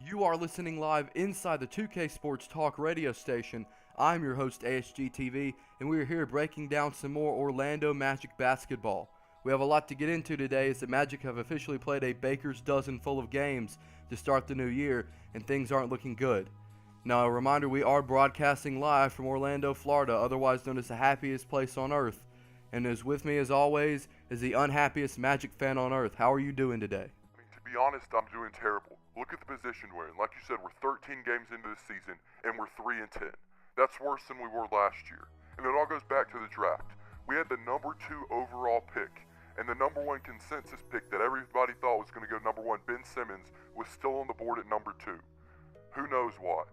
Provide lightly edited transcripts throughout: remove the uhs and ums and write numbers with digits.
You are listening live inside the 2K Sports Talk radio station. I'm your host, ASGTV, and we are here breaking down some more Orlando Magic basketball. We have a lot to get into today as the Magic have officially played a baker's dozen full of games to start the new year, and things aren't looking good. Now, a reminder, we are broadcasting live from Orlando, Florida, otherwise known as the happiest place on earth. And as with me, as always, is the unhappiest Magic fan on earth. How are you doing today? To be honest, I'm doing terrible. Look at the position we're in. Like you said, we're 13 games into the season, and we're 3-10. That's worse than we were last year. And it all goes back to the draft. We had the number 2 overall pick, and the number 1 consensus pick that everybody thought was going to go number 1, Ben Simmons, was still on the board at number 2. Who knows why?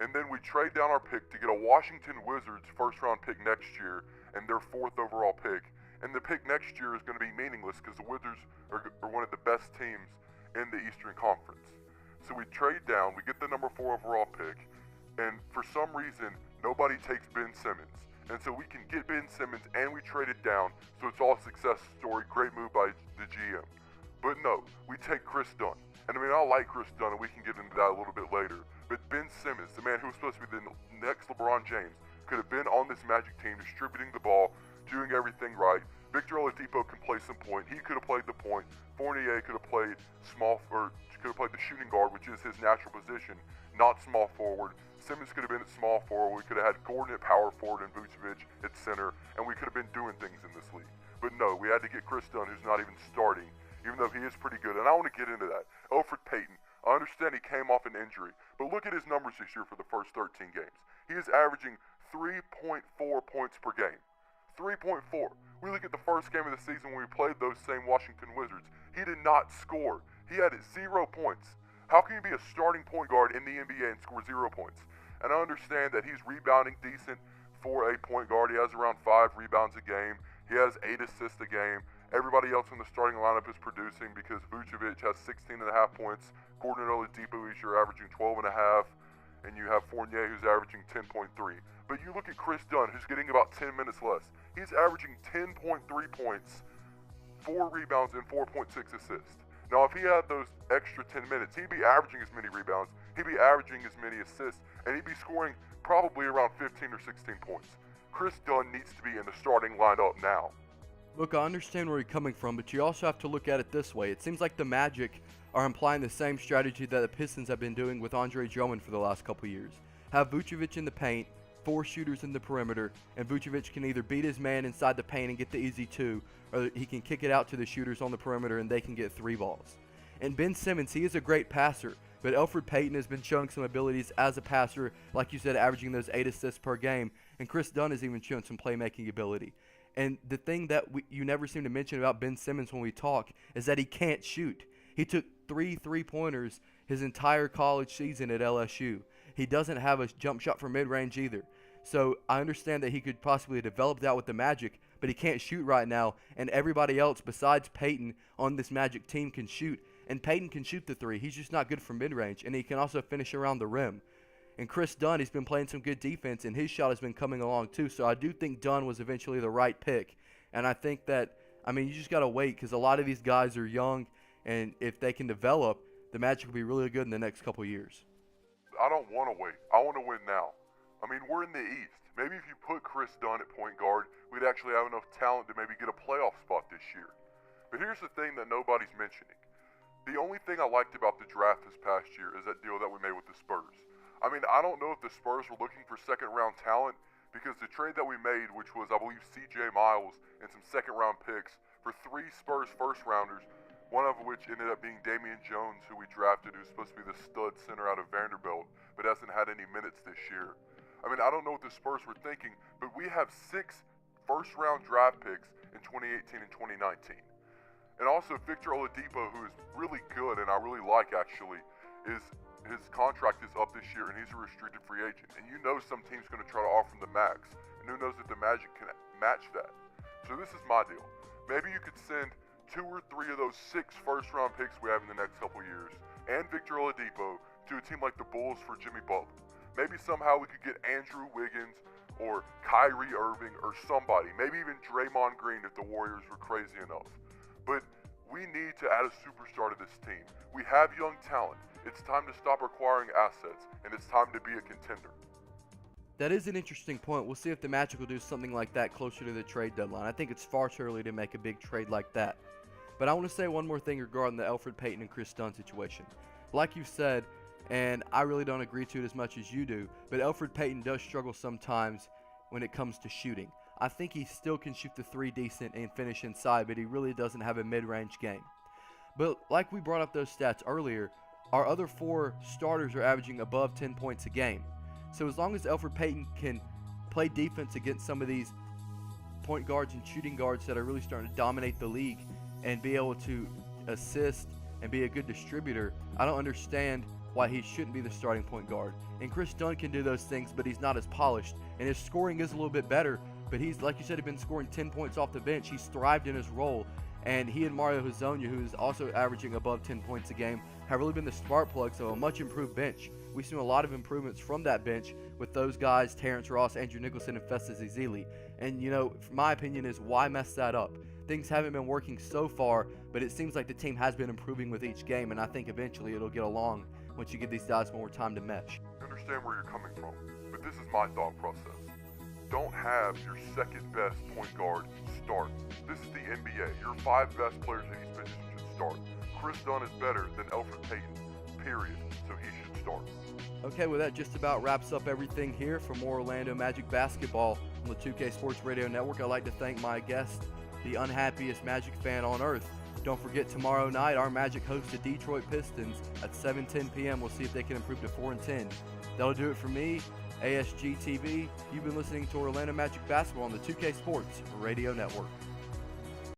And then we trade down our pick to get a Washington Wizards first-round pick next year and their 4th overall pick. And the pick next year is going to be meaningless because the Wizards are one of the best teams in the Eastern Conference. So we trade down, we get the number 4 overall pick, and for some reason, nobody takes Ben Simmons. And so we can get Ben Simmons and we trade it down, so it's all a success story, great move by the GM. But no, we take Kris Dunn. And I mean, I like Kris Dunn, and we can get into that a little bit later. But Ben Simmons, the man who was supposed to be the next LeBron James, could have been on this Magic team distributing the ball, doing everything right. Victor Oladipo can play some point. He could have played the point. Fournier could have played the shooting guard, which is his natural position, not small forward. Simmons could have been at small forward. We could have had Gordon at power forward and Vucevic at center, and we could have been doing things in this league. But no, we had to get Kris Dunn, who's not even starting, even though he is pretty good. And I want to get into that. Elfrid Payton, I understand he came off an injury, but look at his numbers this year for the first 13 games. He is averaging 3.4 points per game. 3.4. We look at the first game of the season when we played those same Washington Wizards. He did not score. He had 0 points. How can you be a starting point guard in the NBA and score 0 points? And I understand that he's rebounding decent for a point guard. He has around 5 rebounds a game. He has 8 assists a game. Everybody else in the starting lineup is producing because Vucevic has 16.5 points. Gordon Oladipo is averaging 12.5. And you have Fournier who's averaging 10.3. But you look at Kris Dunn, who's getting about 10 minutes less. He's averaging 10.3 points, 4 rebounds, and 4.6 assists. Now, if he had those extra 10 minutes, he'd be averaging as many rebounds, he'd be averaging as many assists, and he'd be scoring probably around 15 or 16 points. Kris Dunn needs to be in the starting lineup now. Look, I understand where you're coming from, but you also have to look at it this way. It seems like the Magic are implying the same strategy that the Pistons have been doing with Andre Drummond for the last couple years. Have Vucevic in the paint, 4 shooters in the perimeter, and Vucevic can either beat his man inside the paint and get the easy 2, or he can kick it out to the shooters on the perimeter and they can get 3 balls. And Ben Simmons, he is a great passer, but Elfrid Payton has been showing some abilities as a passer, like you said, averaging those 8 assists per game, and Kris Dunn has even shown some playmaking ability. And the thing that you never seem to mention about Ben Simmons when we talk is that he can't shoot. He took 3 3-pointers his entire college season at LSU. He doesn't have a jump shot from mid-range either. So I understand that he could possibly develop that with the Magic, but he can't shoot right now, and everybody else besides Payton on this Magic team can shoot. And Payton can shoot the 3. He's just not good from mid-range, and he can also finish around the rim. And Kris Dunn, he's been playing some good defense, and his shot has been coming along too. So I do think Dunn was eventually the right pick. And I think that, I mean, you just got to wait because a lot of these guys are young, and if they can develop, the Magic will be really good in the next couple years. I don't want to wait. I want to win now. I mean, we're in the East. Maybe if you put Kris Dunn at point guard, we'd actually have enough talent to maybe get a playoff spot this year. But here's the thing that nobody's mentioning. The only thing I liked about the draft this past year is that deal that we made with the Spurs. I mean, I don't know if the Spurs were looking for second-round talent because the trade that we made, which was, I believe, C.J. Miles and some second-round picks for 3 Spurs first-rounders, one of which ended up being Damian Jones, who we drafted, who's supposed to be the stud center out of Vanderbilt, but hasn't had any minutes this year. I mean, I don't know what the Spurs were thinking, but we have 6 first-round draft picks in 2018 and 2019. And also, Victor Oladipo, who is really good and I really like, actually, is his contract is up this year and he's a restricted free agent. And you know some team's going to try to offer him the max. And who knows if the Magic can match that. So this is my deal. Maybe you could send 2 or 3 of those 6 first-round picks we have in the next couple years and Victor Oladipo to a team like the Bulls for Jimmy Butler. Maybe somehow we could get Andrew Wiggins or Kyrie Irving or somebody. Maybe even Draymond Green if the Warriors were crazy enough. But We need to add a superstar to this team. We have young talent. It's time to stop acquiring assets, and it's time to be a contender. That is an interesting point. We'll see if the Magic will do something like that closer to the trade deadline. I think it's far too early to make a big trade like that. But I want to say one more thing regarding the Elfrid, Payton, and Kris Dunn situation. Like you said, and I really don't agree to it as much as you do, but Elfrid Payton does struggle sometimes when it comes to shooting. I think he still can shoot the three decent and finish inside, but he really doesn't have a mid-range game. But like we brought up those stats earlier, our other four starters are averaging above 10 points a game. So as long as Elfrid Payton can play defense against some of these point guards and shooting guards that are really starting to dominate the league and be able to assist and be a good distributor, I don't understand why he shouldn't be the starting point guard. And Kris Dunn can do those things, but he's not as polished. And his scoring is a little bit better, but he's, like you said, been scoring 10 points off the bench. He's thrived in his role. And he and Mario Hezonja, who is also averaging above 10 points a game, have really been the spark plugs of a much improved bench. We've seen a lot of improvements from that bench with those guys, Terrence Ross, Andrew Nicholson, and Festus Ezeli. And, you know, my opinion is, why mess that up? Things haven't been working so far, but it seems like the team has been improving with each game, and I think eventually it'll get along once you give these guys more time to mesh. I understand where you're coming from, but this is my thought process. Don't have your second best point guard start. This is the NBA. Your five best players at each position should start. Kris Dunn is better than Elfrid Payton, period, so he should start. Okay, well, that just about wraps up everything here for more Orlando Magic basketball on the 2K Sports Radio Network. I'd like to thank my guest, the unhappiest Magic fan on earth. Don't forget, tomorrow night our Magic hosts the Detroit Pistons at 7:10 p.m. We'll see if they can improve to 4-10. That'll do it for me, ASGTV. You've been listening to Orlando Magic basketball on the 2K Sports Radio Network.